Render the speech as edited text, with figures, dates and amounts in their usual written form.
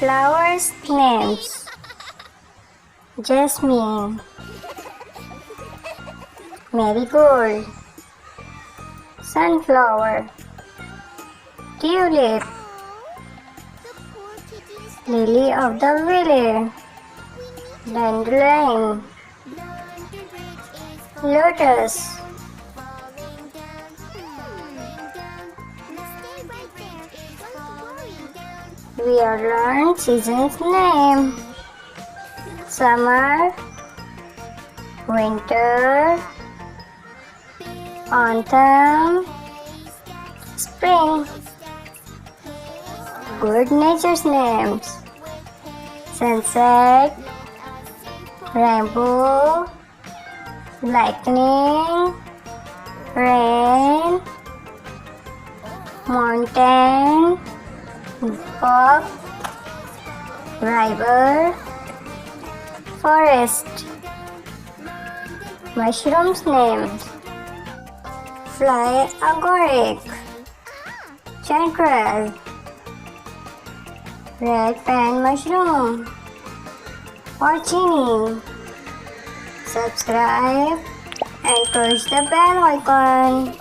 Flowers names: jasmine, marigold, sunflower, tulip, lily of the valley, dandelion, lotus. We have learned seasons name: summer, winter, autumn, spring. Good nature's names: sunset, rainbow, lightning, rain, mountain, brook, river, forest. Mushrooms names: fly agaric, chanterelle, red pan mushroom, porcini. Subscribe and push the bell icon.